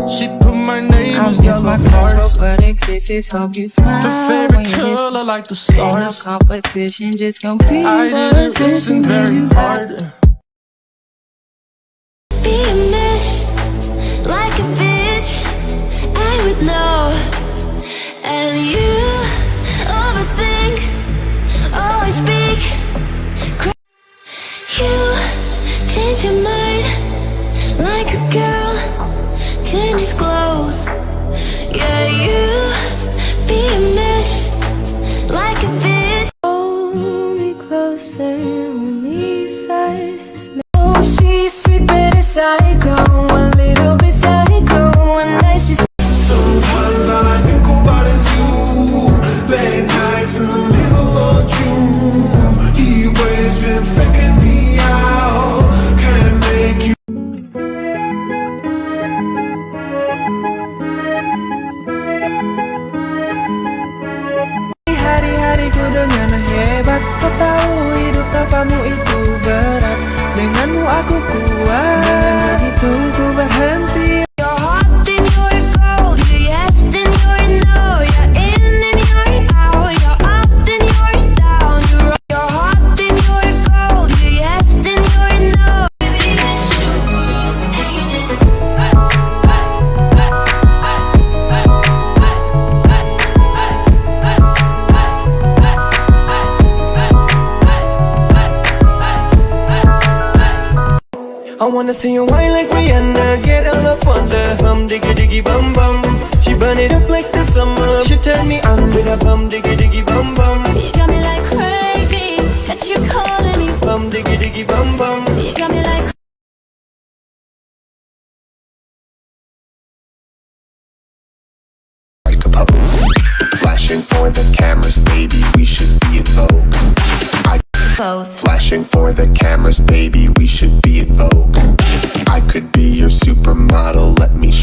She put my name I in miss yellow my hearts. control, but kisses. Hope you smile The when favorite you miss. color like the Ain't no stars. competition, just compete. I didn't listen very hard. Be a mess, like a bitch, I would know. And you overthink, always speak. You change your mind, like a girl changes clothes. Yeah, you be a mess, like a bitch. Hold me closer, hold me fast. Oh, she's sweet but a psycho, a little bit psycho. One night she's Sometimes all I think about is you. Late nights in the middle of June. He always been faking me out. Can't make you. Hari-hari ku dengan hebat. Kau tahu hidup tanpamu itu berat. Denganmu aku kuat. Dengan begitu ku berhenti. you're hot, then you're cold. You're yes, then you're no. You're in, then you're out. You're up, then you're down. You're hot, then you're cold. You're yes, then you're no. I wanna see you whine like Rihanna. Get on the thunder. Bum diggy diggy bum bum. She burn it up like the summer. She turn me on with a bum diggy diggy bum bum. You got me like crazy. Got you calling me. Bum diggy diggy bum bum. You got me like. Like a pose, flashing for the cameras, baby, we should be in vogue. Flashing for the cameras, baby, we should be in vogue. I could be your supermodel, let me show